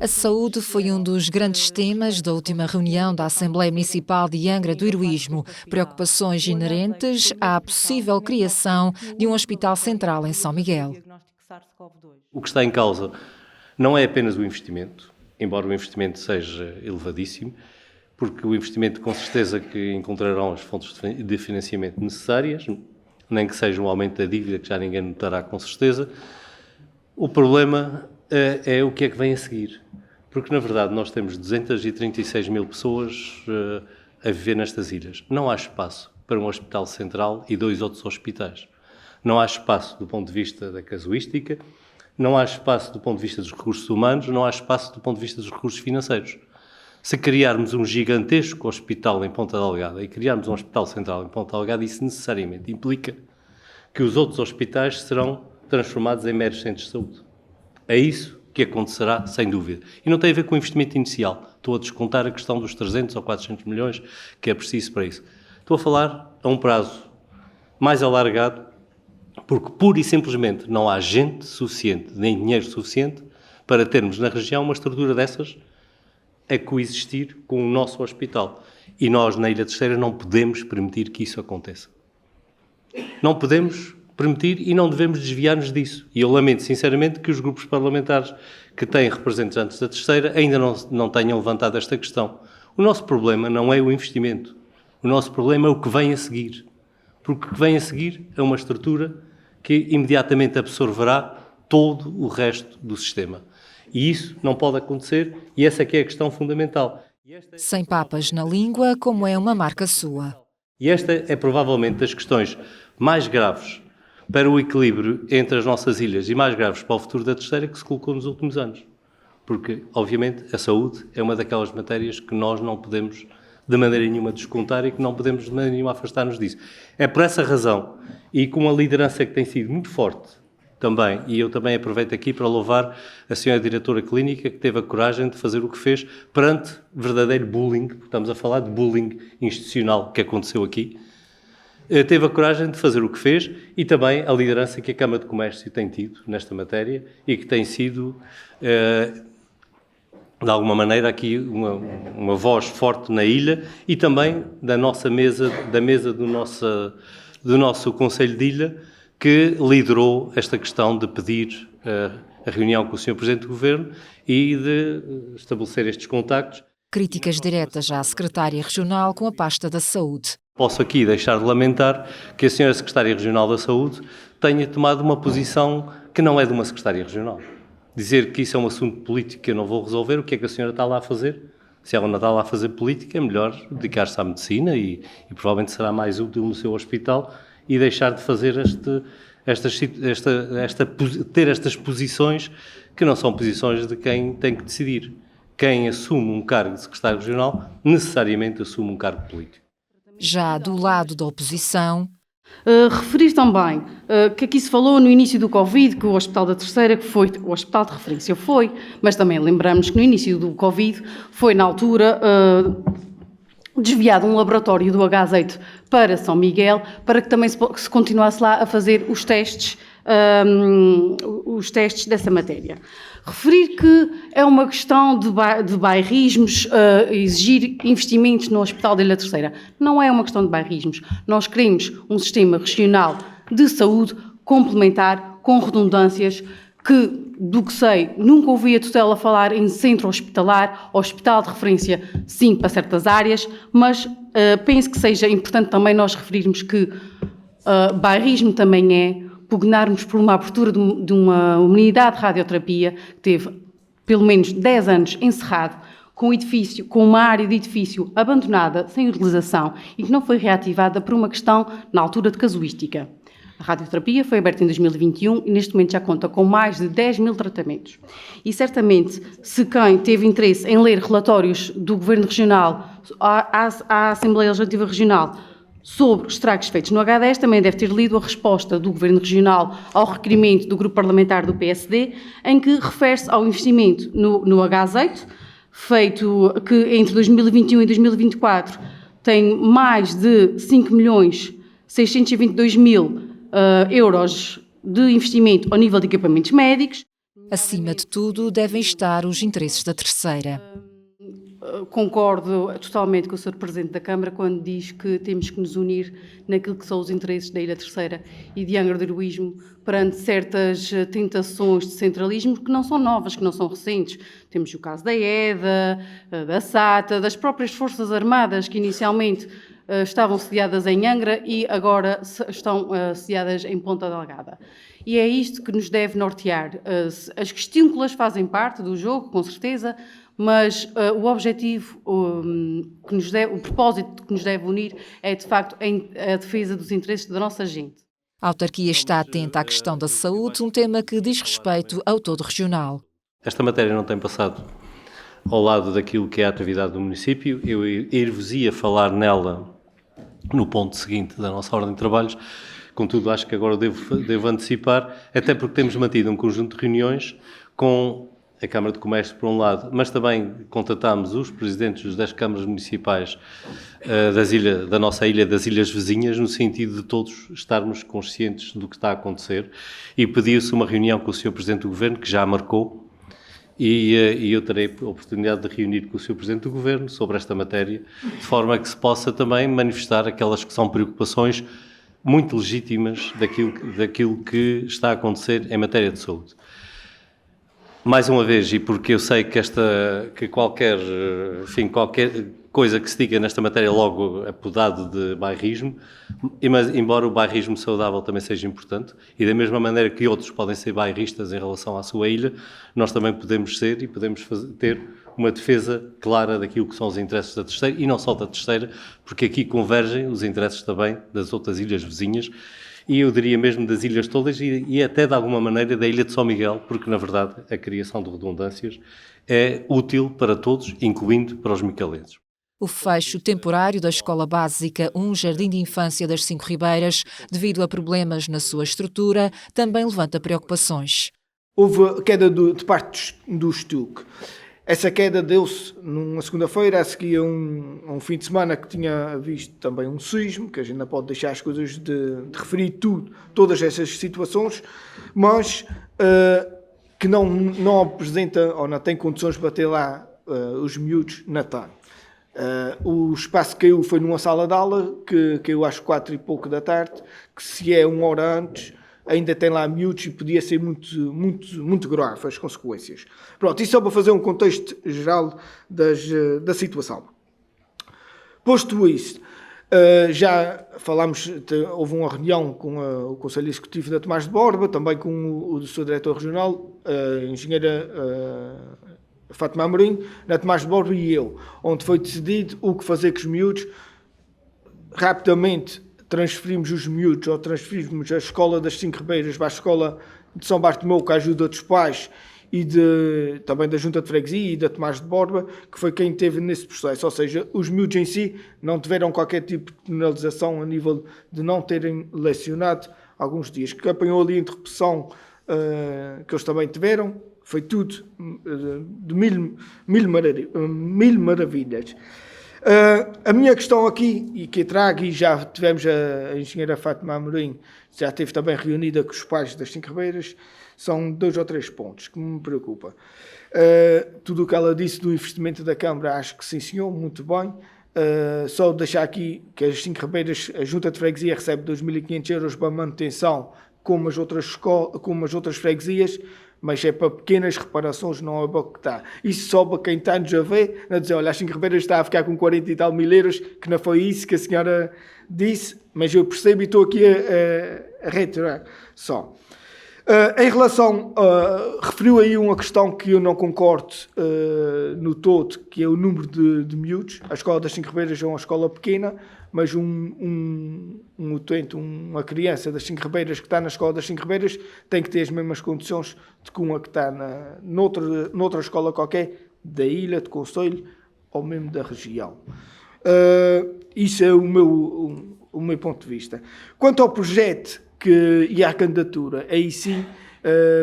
A saúde foi um dos grandes temas da última reunião da Assembleia Municipal de Angra do Heroísmo. Preocupações inerentes à possível criação de um hospital central em São Miguel. O que está em causa não é apenas o investimento, embora o investimento seja elevadíssimo, porque o investimento com certeza que encontrarão as fontes de financiamento necessárias, nem que seja um aumento da dívida que já ninguém notará com certeza. O problema é o que é que vem a seguir, porque na verdade nós temos 236 mil pessoas a viver nestas ilhas. Não há espaço para um hospital central e 2 outros hospitais. Não há espaço do ponto de vista da casuística, não há espaço do ponto de vista dos recursos humanos, não há espaço do ponto de vista dos recursos financeiros. Se criarmos um gigantesco hospital em Ponta Delgada e criarmos um hospital central em Ponta Delgada, isso necessariamente implica que os outros hospitais serão transformados em meros centros de saúde. É isso que acontecerá, sem dúvida. E não tem a ver com o investimento inicial. Estou a descontar a questão dos 300 ou 400 milhões que é preciso para isso. Estou a falar a um prazo mais alargado, porque pura e simplesmente não há gente suficiente, nem dinheiro suficiente, para termos na região uma estrutura dessas a coexistir com o nosso hospital. E nós, na Ilha Terceira, não podemos permitir que isso aconteça. Não podemos permitir e não devemos desviar-nos disso. E eu lamento, sinceramente, que os grupos parlamentares que têm representantes da Terceira ainda não tenham levantado esta questão. O nosso problema não é o investimento. O nosso problema é o que vem a seguir. Porque o que vem a seguir é uma estrutura que imediatamente absorverá todo o resto do sistema. E isso não pode acontecer e essa é que é a questão fundamental. Sem papas na língua, como é uma marca sua. E esta é provavelmente das questões mais graves para o equilíbrio entre as nossas ilhas e mais graves para o futuro da Terceira que se colocou nos últimos anos. Porque, obviamente, a saúde é uma daquelas matérias que nós não podemos de maneira nenhuma descontar e que não podemos de maneira nenhuma afastar-nos disso. É por essa razão e com a liderança que tem sido muito forte também, e eu também aproveito aqui para louvar a senhora diretora clínica que teve a coragem de fazer o que fez perante verdadeiro bullying, porque estamos a falar de bullying institucional que aconteceu aqui, teve a coragem de fazer o que fez e também a liderança que a Câmara de Comércio tem tido nesta matéria e que tem sido, de alguma maneira, aqui uma voz forte na ilha e também da nossa mesa, da mesa do nosso Conselho de Ilha, que liderou esta questão de pedir a reunião com o Sr. Presidente do Governo e de estabelecer estes contactos. Críticas diretas à Secretária Regional com a pasta da Saúde. Posso aqui deixar de lamentar que a Sra. Secretária Regional da Saúde tenha tomado uma posição que não é de uma Secretária Regional. Dizer que isso é um assunto político que eu não vou resolver, o que é que a senhora está lá a fazer? Se ela não está lá a fazer política, é melhor dedicar-se à medicina e provavelmente será mais útil no seu hospital e deixar de fazer ter estas posições que não são posições de quem tem que decidir. Quem assume um cargo de secretário regional necessariamente assume um cargo político. Já do lado da oposição... Referir também que aqui se falou no início do Covid que o Hospital da Terceira, que foi o hospital de referência, foi, mas também lembramos que no início do Covid foi na altura desviado um laboratório do H-Azeite para São Miguel, para que também se continuasse lá a fazer os testes dessa matéria. Referir que é uma questão de bairrismos, exigir investimentos no Hospital da Ilha Terceira. Não é uma questão de bairrismos. Nós queremos um sistema regional de saúde complementar, com redundâncias, que, do que sei, nunca ouvi a tutela falar em centro hospitalar, hospital de referência, sim, para certas áreas, mas penso que seja importante também nós referirmos que bairrismo também é pugnarmos por uma abertura de uma unidade de radioterapia que teve pelo menos 10 anos encerrado, com uma área de edifício abandonada, sem utilização e que não foi reativada por uma questão na altura de casuística. A radioterapia foi aberta em 2021 e neste momento já conta com mais de 10 mil tratamentos. E certamente, se quem teve interesse em ler relatórios do Governo Regional à Assembleia Legislativa Regional sobre os estragos feitos no H10, também deve ter lido a resposta do Governo Regional ao requerimento do Grupo Parlamentar do PSD, em que refere-se ao investimento no H-Azeite, feito que entre 2021 e 2024 tem mais de 5.622.000 euros de investimento ao nível de equipamentos médicos. Acima de tudo, devem estar os interesses da Terceira. Concordo totalmente com o Sr. Presidente da Câmara quando diz que temos que nos unir naquilo que são os interesses da Ilha Terceira e de Angra do Heroísmo perante certas tentações de centralismo que não são novas, que não são recentes. Temos o caso da EDA, da SATA, das próprias Forças Armadas que inicialmente estavam sediadas em Angra e agora estão sediadas em Ponta Delgada. E é isto que nos deve nortear. As questões fazem parte do jogo, com certeza, mas o objetivo, o propósito que nos deve unir é, de facto, a defesa dos interesses da nossa gente. A autarquia está atenta à questão da saúde, um tema que diz respeito ao todo regional. Esta matéria não tem passado ao lado daquilo que é a atividade do município. Eu ir-vos-ia falar nela no ponto seguinte da nossa ordem de trabalhos. Contudo, acho que agora devo antecipar, até porque temos mantido um conjunto de reuniões com a Câmara de Comércio, por um lado, mas também contatámos os presidentes das câmaras municipais da nossa ilha, das ilhas vizinhas, no sentido de todos estarmos conscientes do que está a acontecer, e pediu-se uma reunião com o Sr. Presidente do Governo, que já marcou, e eu terei a oportunidade de reunir com o Sr. Presidente do Governo sobre esta matéria, de forma que se possa também manifestar aquelas que são preocupações muito legítimas daquilo que está a acontecer em matéria de saúde. Mais uma vez, e porque eu sei que qualquer coisa que se diga nesta matéria logo é podado de bairrismo, mas embora o bairrismo saudável também seja importante, e da mesma maneira que outros podem ser bairristas em relação à sua ilha, nós também podemos ser e podemos ter uma defesa clara daquilo que são os interesses da Terceira, e não só da Terceira, porque aqui convergem os interesses também das outras ilhas vizinhas, e eu diria mesmo das ilhas todas e até de alguma maneira da ilha de São Miguel, porque na verdade a criação de redundâncias é útil para todos, incluindo para os micalenses. O fecho temporário da Escola Básica 1 Jardim de Infância das Cinco Ribeiras, devido a problemas na sua estrutura, também levanta preocupações. Houve queda de parte do estuque. Essa queda deu-se numa segunda-feira, a seguir a um fim de semana que tinha visto também um sismo, que a gente não pode deixar as coisas de referir todas essas situações, mas que não apresenta ou não tem condições de bater lá os miúdos na tarde. O espaço que caiu foi numa sala de aula, que caiu às 4 e pouco da tarde, que se é uma hora antes, ainda tem lá miúdos e podia ser muito grave as consequências. Pronto, isso só para fazer um contexto geral da situação. Posto isso, já falámos, houve uma reunião com o Conselho Executivo da Tomás de Borba, também com o seu diretor regional, a engenheira Fátima Amorim, na Tomás de Borba e eu, onde foi decidido o que fazer com os miúdos. Rapidamente transferimos os miúdos, ou transferimos a Escola das Cinco Ribeiras para a Escola de São Bartomeu, com a ajuda dos pais e também da Junta de Freguesia e da Tomás de Borba, que foi quem esteve nesse processo. Ou seja, os miúdos em si não tiveram qualquer tipo de penalização a nível de não terem lecionado alguns dias. Que apanhou ali a interrupção que eles também tiveram, foi tudo de mil maravilhas. A minha questão aqui, e que trago, e já tivemos a engenheira Fátima Amorim, já esteve também reunida com os pais das Cinco Ribeiras, são 2 ou 3 pontos que me preocupam. Tudo o que ela disse do investimento da Câmara, acho que sim, senhor, muito bem. Só deixar aqui que as Cinco Ribeiras, a Junta de Freguesia recebe 2.500 euros para manutenção, como as outras freguesias, mas é para pequenas reparações, não é para o que está. Isso só para quem está-nos a ver, a dizer, olha, as Cinco Ribeiras está a ficar com 40 e tal mil euros, que não foi isso que a senhora disse, mas eu percebo e estou aqui a reiterar só. Em relação, referiu aí uma questão que eu não concordo no todo, que é o número de miúdos. A Escola das Cinco Ribeiras é uma escola pequena, mas uma criança das Cinco Ribeiras que está na Escola das Cinco Ribeiras tem que ter as mesmas condições de que uma que está noutra escola qualquer, da ilha, de concelho ou mesmo da região. Isso é o meu ponto de vista. Quanto ao projeto e à candidatura, aí sim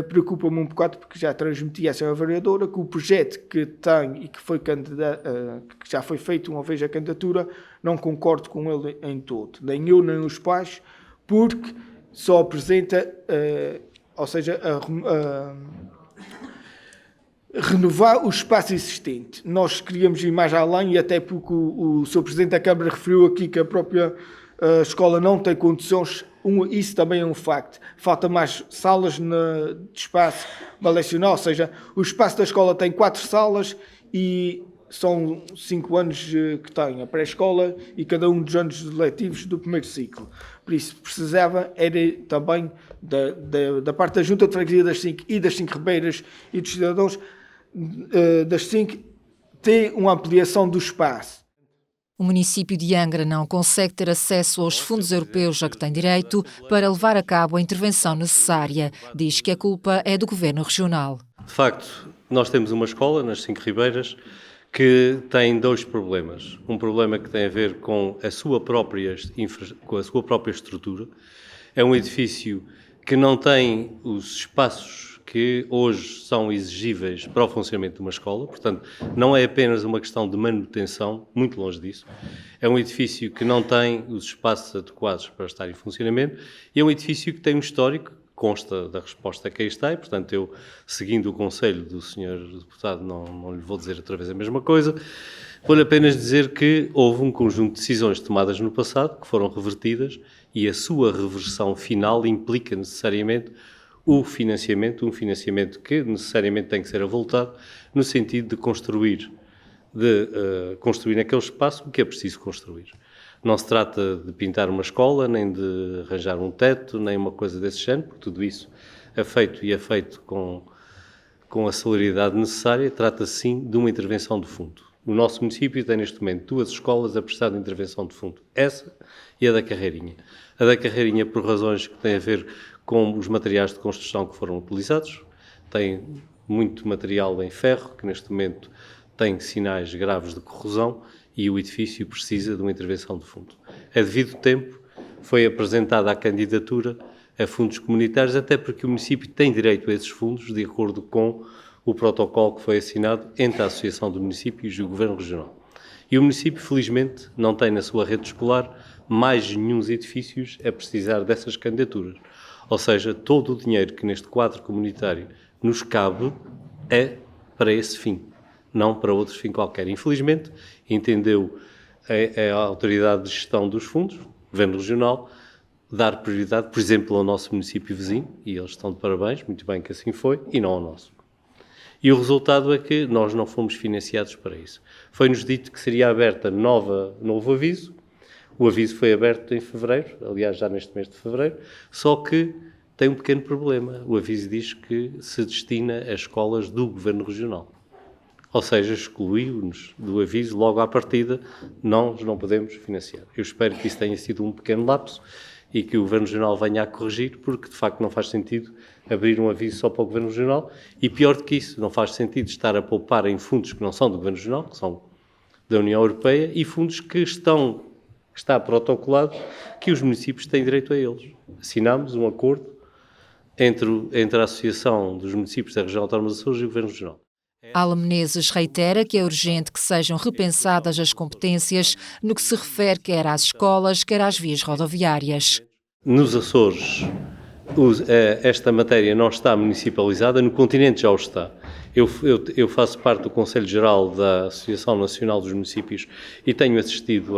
preocupa-me um bocado, porque já transmiti à senhora vereadora que o projeto que tem e que que já foi feito uma vez a candidatura, não concordo com ele em todo, nem eu nem os pais, porque só apresenta, ou seja, renovar o espaço existente. Nós queríamos ir mais além, e até porque o Sr. Presidente da Câmara referiu aqui que a própria escola não tem condições, isso também é um facto. Falta mais salas de espaço lecionar, ou seja, o espaço da escola tem 4 salas e são 5 anos que tem a pré-escola e cada um dos anos letivos do primeiro ciclo. Por isso, precisava era também da parte da Junta de Freguesia das 5 e das 5 Ribeiras e dos cidadãos das 5 ter uma ampliação do espaço. O município de Angra não consegue ter acesso aos fundos europeus a que tem direito para levar a cabo a intervenção necessária. Diz que a culpa é do Governo Regional. De facto, nós temos uma escola nas 5 Ribeiras que tem 2 problemas. Um problema que tem a ver com a sua própria estrutura. É um edifício que não tem os espaços que hoje são exigíveis para o funcionamento de uma escola, portanto, não é apenas uma questão de manutenção, muito longe disso. É um edifício que não tem os espaços adequados para estar em funcionamento e é um edifício que tem um histórico, consta da resposta que aí está, e, portanto, eu, seguindo o conselho do Sr. Deputado, não lhe vou dizer outra vez a mesma coisa, vou-lhe apenas dizer que houve um conjunto de decisões tomadas no passado que foram revertidas e a sua reversão final implica necessariamente um financiamento que necessariamente tem que ser avultado no sentido de construir naquele espaço o que é preciso construir. Não se trata de pintar uma escola, nem de arranjar um teto, nem uma coisa desse género, porque tudo isso é feito com a celeridade necessária. Trata-se sim de uma intervenção de fundo. O nosso município tem neste momento 2 escolas a prestar de intervenção de fundo. Essa e a da Carreirinha. A da Carreirinha por razões que têm a ver com os materiais de construção que foram utilizados. Tem muito material em ferro, que neste momento tem sinais graves de corrosão e o edifício precisa de uma intervenção de fundo. A devido tempo foi apresentada a candidatura a fundos comunitários, até porque o município tem direito a esses fundos, de acordo com o protocolo que foi assinado entre a Associação de Municípios e o Governo Regional. E o município, felizmente, não tem na sua rede escolar mais nenhum edifícios a precisar dessas candidaturas. Ou seja, todo o dinheiro que neste quadro comunitário nos cabe é para esse fim, não para outro fim qualquer. Infelizmente, entendeu a autoridade de gestão dos fundos, o Governo Regional, dar prioridade, por exemplo, ao nosso município vizinho, e eles estão de parabéns, muito bem que assim foi, e não ao nosso. E o resultado é que nós não fomos financiados para isso. Foi-nos dito que seria aberta novo aviso. O aviso foi aberto em fevereiro, aliás, já neste mês de fevereiro, só que tem um pequeno problema. O aviso diz que se destina a escolas do Governo Regional. Ou seja, excluiu-nos do aviso logo à partida, nós não podemos financiar. Eu espero que isso tenha sido um pequeno lapso e que o Governo Regional venha a corrigir, porque de facto não faz sentido abrir um aviso só para o Governo Regional e pior do que isso, não faz sentido estar a poupar em fundos que não são do Governo Regional, que são da União Europeia e fundos que está protocolado que os municípios têm direito a eles. Assinámos um acordo entre a Associação dos Municípios da Região Autónoma dos Açores e o Governo Regional. Ala Menezes reitera que é urgente que sejam repensadas as competências no que se refere quer às escolas, quer às vias rodoviárias. Nos Açores, esta matéria não está municipalizada, no continente já o está. Eu faço parte do Conselho Geral da Associação Nacional dos Municípios e tenho assistido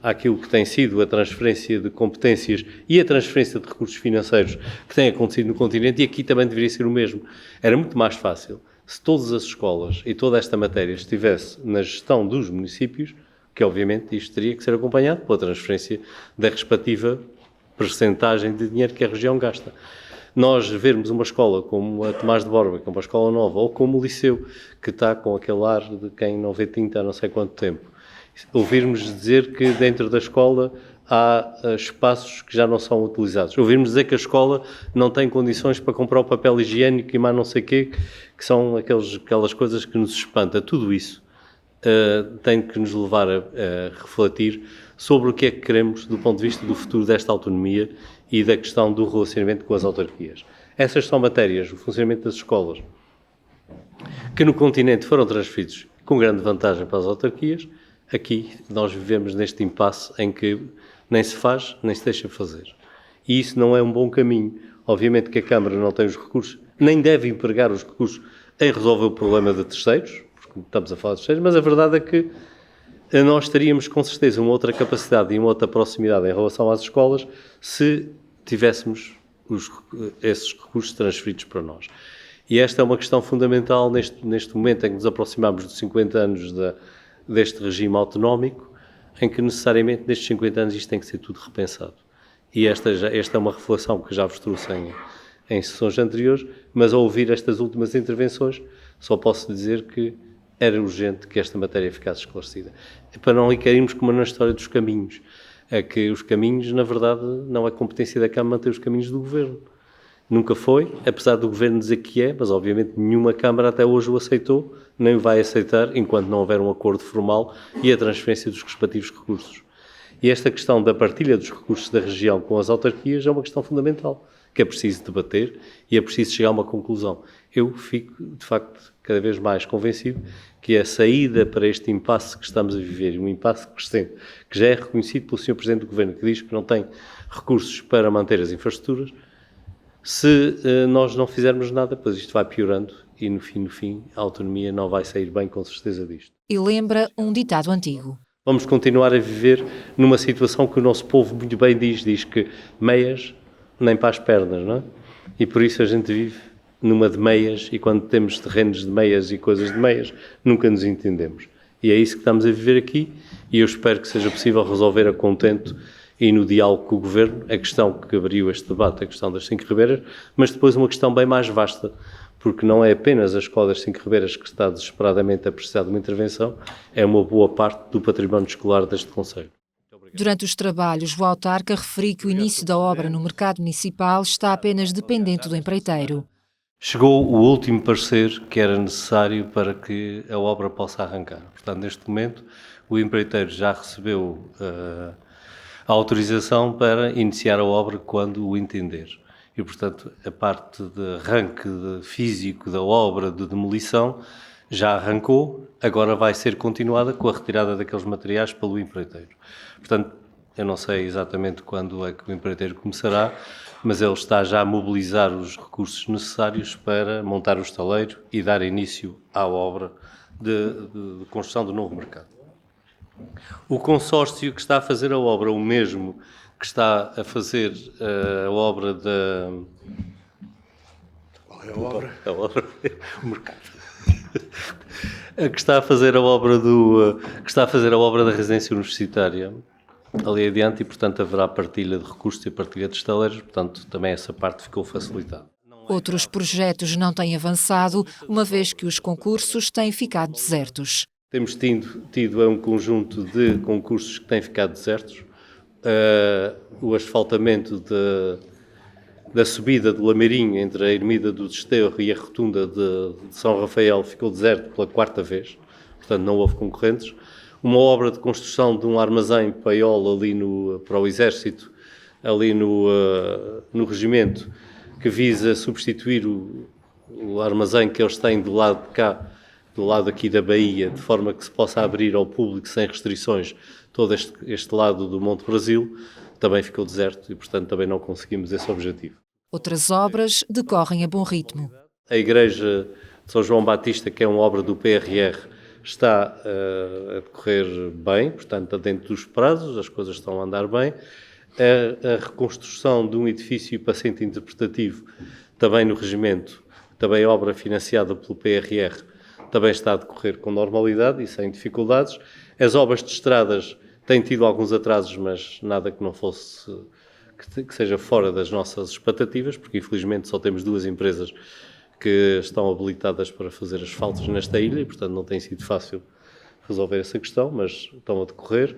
àquilo que tem sido a transferência de competências e a transferência de recursos financeiros que tem acontecido no continente, e aqui também deveria ser o mesmo. Era muito mais fácil se todas as escolas e toda esta matéria estivesse na gestão dos municípios, que obviamente isto teria que ser acompanhado pela transferência da respectiva percentagem de dinheiro que a região gasta. Nós vermos uma escola como a Tomás de Borba, que é uma escola nova, ou como o Liceu, que está com aquele ar de quem não vê tinta há não sei quanto tempo, ouvirmos dizer que dentro da escola há espaços que já não são utilizados. Ouvirmos dizer que a escola não tem condições para comprar o papel higiênico e mais não sei o quê, que são aquelas coisas que nos espanta. Tudo isso tem que nos levar a refletir sobre o que é que queremos do ponto de vista do futuro desta autonomia e da questão do relacionamento com as autarquias. Essas são matérias, o funcionamento das escolas, que no continente foram transferidos com grande vantagem para as autarquias. Aqui nós vivemos neste impasse em que nem se faz, nem se deixa fazer. E isso não é um bom caminho. Obviamente que a Câmara não tem os recursos, nem deve empregar os recursos em resolver o problema de terceiros, porque estamos a falar de terceiros, mas a verdade é que nós teríamos com certeza uma outra capacidade e uma outra proximidade em relação às escolas se tivéssemos esses recursos transferidos para nós. E esta é uma questão fundamental neste momento em que nos aproximamos dos 50 anos deste regime autonómico, em que necessariamente nestes 50 anos isto tem que ser tudo repensado. E esta é uma reflexão que já vos trouxe em sessões anteriores, mas ao ouvir estas últimas intervenções só posso dizer que era urgente que esta matéria ficasse esclarecida. Para não lhe cairmos como na história dos caminhos. É que os caminhos, na verdade, não é competência da Câmara manter os caminhos do Governo. Nunca foi, apesar do Governo dizer que é, mas obviamente nenhuma Câmara até hoje o aceitou, nem o vai aceitar enquanto não houver um acordo formal e a transferência dos respectivos recursos. E esta questão da partilha dos recursos da região com as autarquias é uma questão fundamental, que é preciso debater e é preciso chegar a uma conclusão. Eu fico, de facto, cada vez mais convencido que a saída para este impasse que estamos a viver, um impasse crescente, que já é reconhecido pelo Sr. Presidente do Governo, que diz que não tem recursos para manter as infraestruturas, se nós não fizermos nada, pois isto vai piorando e no fim, a autonomia não vai sair bem com certeza disto. E lembra um ditado antigo. Vamos continuar a viver numa situação que o nosso povo muito bem diz que meias nem para as pernas, não é? E por isso a gente vive numa de meias e quando temos terrenos de meias e coisas de meias, nunca nos entendemos. E é isso que estamos a viver aqui e eu espero que seja possível resolver a contento e no diálogo com o Governo a questão que abriu este debate, a questão das 5 Ribeiras, mas depois uma questão bem mais vasta, porque não é apenas a Escola das 5 Ribeiras que está desesperadamente a precisar de uma intervenção, é uma boa parte do património escolar deste concelho. Durante os trabalhos, o autarca referiu que o início da obra no mercado municipal está apenas dependente do empreiteiro. Chegou o último parecer que era necessário para que a obra possa arrancar. Portanto, neste momento, o empreiteiro já recebeu a autorização para iniciar a obra quando o entender. E, portanto, a parte de arranque físico da obra de demolição já arrancou, agora vai ser continuada com a retirada daqueles materiais pelo empreiteiro. Portanto, eu não sei exatamente quando é que o empreiteiro começará, mas ele está já a mobilizar os recursos necessários para montar o estaleiro e dar início à obra de construção do novo mercado. O consórcio que está a fazer a obra, o mesmo que está a fazer a obra da... Qual é a obra? A obra, o mercado. Que está a fazer a obra da residência universitária ali adiante e, portanto, haverá partilha de recursos e partilha de estaleiros, portanto, também essa parte ficou facilitada. Outros projetos não têm avançado, uma vez que os concursos têm ficado desertos. Temos tido um conjunto de concursos que têm ficado desertos. O asfaltamento da subida do Lameirinho entre a Ermida do Desterro e a rotunda de São Rafael ficou deserto pela 4ª vez, portanto não houve concorrentes. Uma obra de construção de um armazém paiol ali para o Exército, ali no regimento, que visa substituir o armazém que eles têm do lado de cá, do lado aqui da Baía, de forma que se possa abrir ao público sem restrições todo este lado do Monte Brasil, também ficou deserto e, portanto, também não conseguimos esse objetivo. Outras obras decorrem a bom ritmo. A Igreja de São João Batista, que é uma obra do PRR, está a decorrer bem, portanto, dentro dos prazos, as coisas estão a andar bem. A reconstrução de um edifício para centro interpretativo, também no regimento, também obra financiada pelo PRR, também está a decorrer com normalidade e sem dificuldades. As obras de estradas têm tido alguns atrasos, mas nada que não fosse, que seja fora das nossas expectativas, porque infelizmente só temos 2 empresas que estão habilitadas para fazer asfaltos nesta ilha e, portanto, não tem sido fácil resolver essa questão, mas estão a decorrer.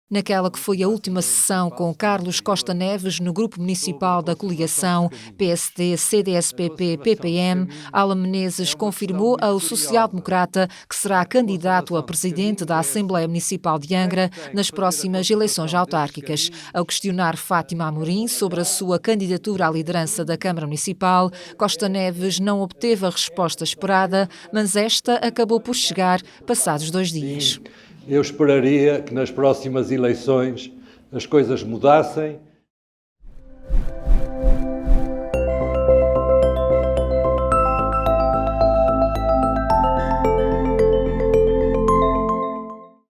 Naquela que foi a última sessão com Carlos Costa Neves no Grupo Municipal da Coligação PSD, CDS-PP, PPM, Alan Menezes confirmou ao social-democrata que será candidato a presidente da Assembleia Municipal de Angra nas próximas eleições autárquicas. Ao questionar Fátima Amorim sobre a sua candidatura à liderança da Câmara Municipal, Costa Neves não obteve a resposta esperada, mas esta acabou por chegar passados 2 dias. Eu esperaria que nas próximas eleições as coisas mudassem